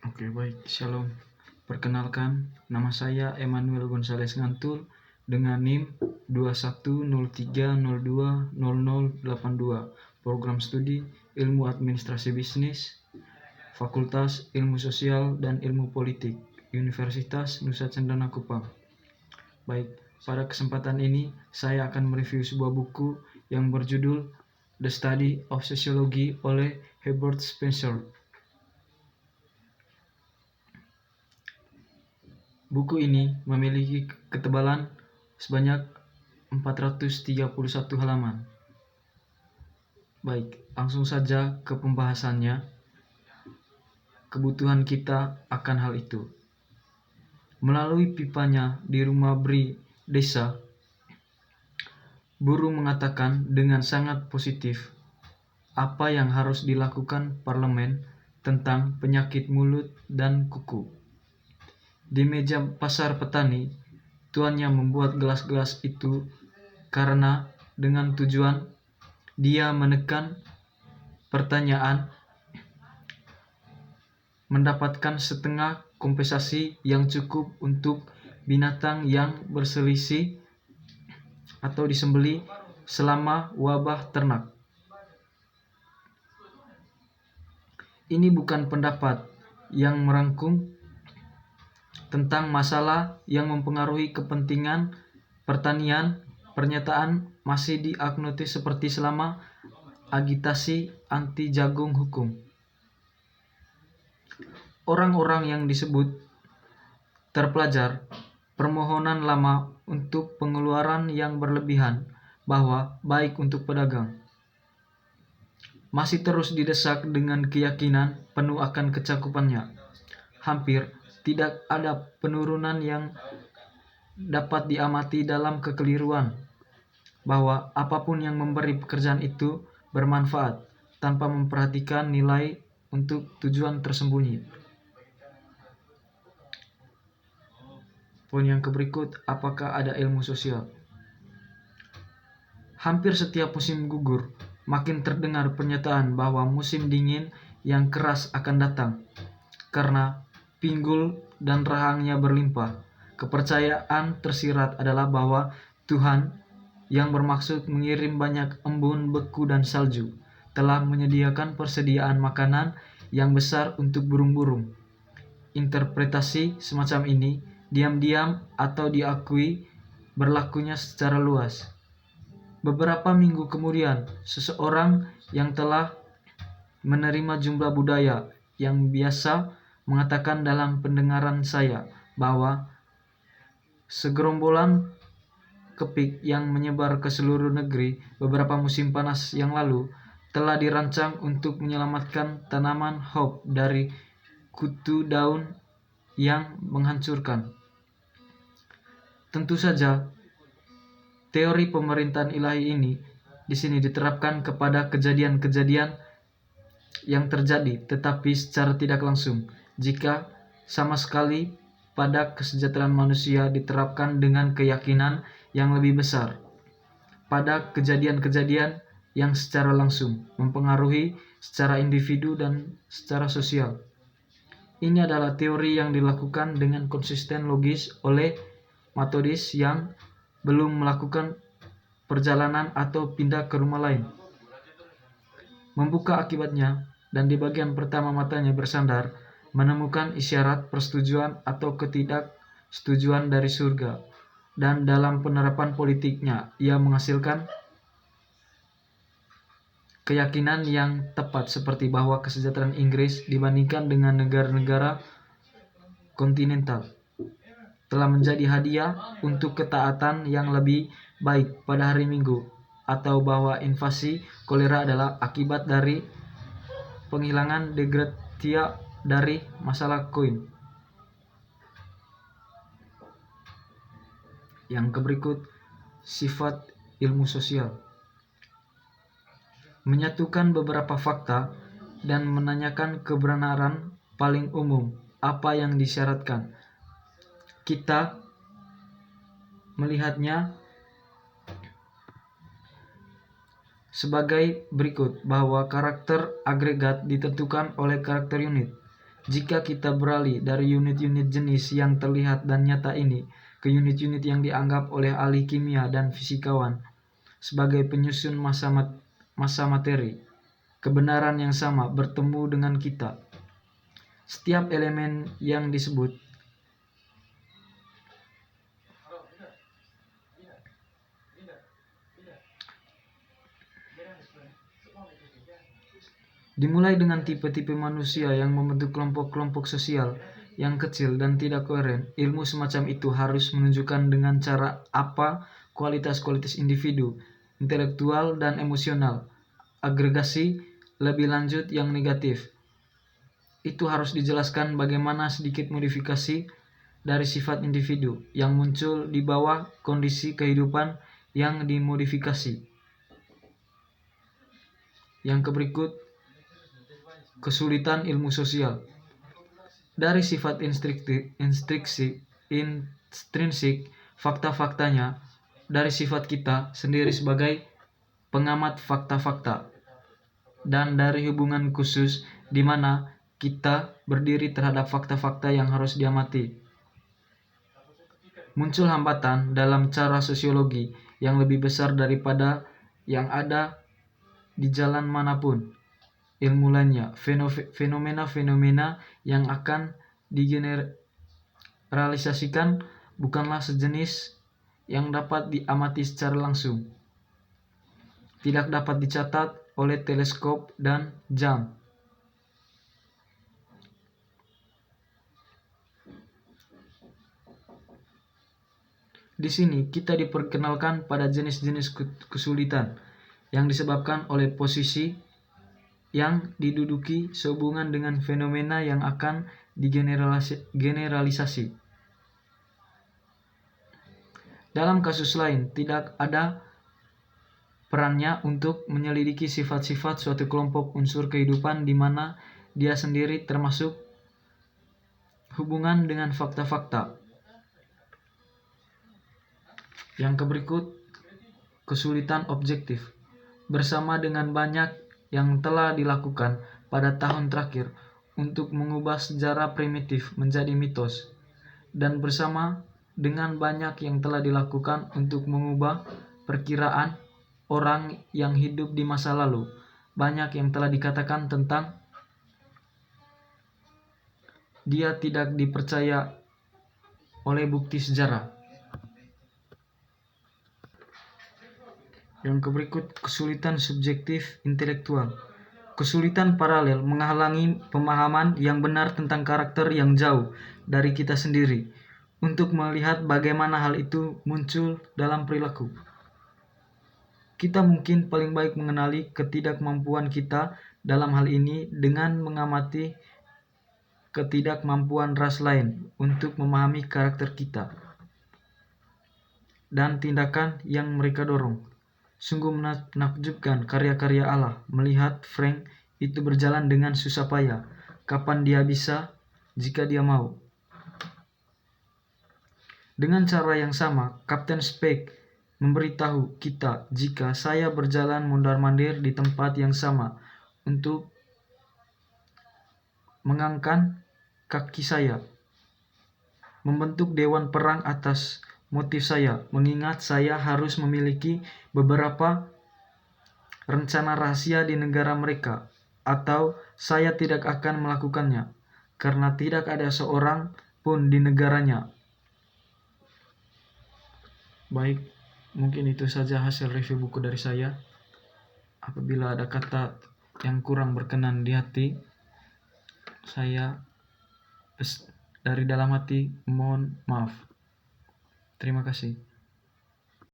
Oke, baik. Shalom. Perkenalkan, nama saya Emmanuel Gonzales Ngantul dengan NIM 2103020082, program studi Ilmu Administrasi Bisnis, Fakultas Ilmu Sosial dan Ilmu Politik, Universitas Nusa Cendana Kupang. Baik, pada kesempatan ini saya akan mereview sebuah buku yang berjudul The Study of Sociology oleh Herbert Spencer. Buku ini memiliki ketebalan sebanyak 431 halaman. Baik, langsung saja ke pembahasannya. Kebutuhan kita akan hal itu. Melalui pipanya di rumah Bri desa, Buruh mengatakan dengan sangat positif apa yang harus dilakukan parlemen tentang penyakit mulut dan kuku. Di meja pasar petani, tuannya membuat gelas-gelas itu karena dengan tujuan dia menekan pertanyaan mendapatkan setengah kompensasi yang cukup untuk binatang yang berselisih atau disembelih selama wabah ternak. Ini bukan pendapat yang merangkum tentang masalah yang mempengaruhi kepentingan pertanian. Pernyataan masih diagnotis seperti selama agitasi anti jagung hukum. Orang-orang yang disebut terpelajar permohonan lama untuk pengeluaran yang berlebihan bahwa baik untuk pedagang masih terus didesak dengan keyakinan penuh akan kecakupannya. Hampir tidak ada penurunan yang dapat diamati dalam kekeliruan bahwa apapun yang memberi pekerjaan itu bermanfaat tanpa memperhatikan nilai untuk tujuan tersembunyi. Poin yang berikut, apakah ada ilmu sosial? Hampir setiap musim gugur, makin terdengar pernyataan bahwa musim dingin yang keras akan datang. Karena pinggul dan rahangnya berlimpah, kepercayaan tersirat adalah bahwa Tuhan yang bermaksud mengirim banyak embun, beku, dan salju telah menyediakan persediaan makanan yang besar untuk burung-burung. Interpretasi semacam ini diam-diam atau diakui berlakunya secara luas. Beberapa minggu kemudian, seseorang yang telah menerima jumlah budaya yang biasa mengatakan dalam pendengaran saya bahwa segerombolan kepik yang menyebar ke seluruh negeri beberapa musim panas yang lalu telah dirancang untuk menyelamatkan tanaman hop dari kutu daun yang menghancurkan. Tentu saja, teori pemerintahan ilahi ini di sini diterapkan kepada kejadian-kejadian yang terjadi, tetapi secara tidak langsung. Jika sama sekali pada kesejahteraan manusia diterapkan dengan keyakinan yang lebih besar pada kejadian-kejadian yang secara langsung mempengaruhi secara individu dan secara sosial. Ini adalah teori yang dilakukan dengan konsisten logis oleh metodis yang belum melakukan perjalanan atau pindah ke rumah lain. Membuka akibatnya, dan di bagian pertama matanya bersandar, menemukan isyarat persetujuan atau ketidaksetujuan dari surga. Dan dalam penerapan politiknya, ia menghasilkan keyakinan yang tepat seperti bahwa kesejahteraan Inggris dibandingkan dengan negara-negara kontinental telah menjadi hadiah untuk ketaatan yang lebih baik pada hari Minggu, atau bahwa invasi kolera adalah akibat dari penghilangan degratia dari masalah koin. Yang berikut, sifat ilmu sosial. Menyatukan beberapa fakta dan menanyakan kebenaran paling umum apa yang disyaratkan. Kita melihatnya sebagai berikut, bahwa karakter agregat ditentukan oleh karakter unit. Jika kita beralih dari unit-unit jenis yang terlihat dan nyata ini ke unit-unit yang dianggap oleh ahli kimia dan fisikawan sebagai penyusun massa materi, kebenaran yang sama bertemu dengan kita. Setiap elemen yang disebut dimulai dengan tipe-tipe manusia yang membentuk kelompok-kelompok sosial yang kecil dan tidak koheren. Ilmu semacam itu harus menunjukkan dengan cara apa kualitas-kualitas individu, intelektual dan emosional, agregasi lebih lanjut yang negatif. Itu harus dijelaskan bagaimana sedikit modifikasi dari sifat individu yang muncul di bawah kondisi kehidupan yang dimodifikasi. Yang berikut, kesulitan ilmu sosial. Dari sifat intrinsik fakta-faktanya, dari sifat kita sendiri sebagai pengamat fakta-fakta, dan dari hubungan khusus di mana kita berdiri terhadap fakta-fakta yang harus diamati. Muncul hambatan dalam cara sosiologi yang lebih besar daripada yang ada di jalan manapun. Ilmu lainnya, fenomena-fenomena yang akan digeneralisasikan bukanlah sejenis yang dapat diamati secara langsung, tidak dapat dicatat oleh teleskop dan jam. Di sini kita diperkenalkan pada jenis-jenis kesulitan yang disebabkan oleh posisi yang diduduki sehubungan dengan fenomena yang akan digeneralisasi. Dalam kasus lain, tidak ada perannya untuk menyelidiki sifat-sifat suatu kelompok unsur kehidupan di mana dia sendiri termasuk hubungan dengan fakta-fakta. Yang berikut, kesulitan objektif. Bersama dengan banyak yang telah dilakukan pada tahun terakhir untuk mengubah sejarah primitif menjadi mitos, dan bersama dengan banyak yang telah dilakukan untuk mengubah perkiraan orang yang hidup di masa lalu, banyak yang telah dikatakan tentang dia tidak dipercaya oleh bukti sejarah. Yang berikut, kesulitan subjektif intelektual. Kesulitan paralel menghalangi pemahaman yang benar tentang karakter yang jauh dari kita sendiri untuk melihat bagaimana hal itu muncul dalam perilaku. Kita mungkin paling baik mengenali ketidakmampuan kita dalam hal ini dengan mengamati ketidakmampuan ras lain untuk memahami karakter kita dan tindakan yang mereka dorong. Sungguh menakjubkan karya-karya Allah melihat Frank itu berjalan dengan susah payah. Kapan dia bisa jika dia mau? Dengan cara yang sama, Kapten Speke memberitahu kita jika saya berjalan mondar-mandir di tempat yang sama untuk mengangkat kaki saya, membentuk dewan perang atas motif saya, mengingat saya harus memiliki beberapa rencana rahasia di negara mereka, atau saya tidak akan melakukannya, karena tidak ada seorang pun di negaranya. Baik, mungkin itu saja hasil review buku dari saya. Apabila ada kata yang kurang berkenan di hati, saya dari dalam hati mohon maaf. Terima kasih.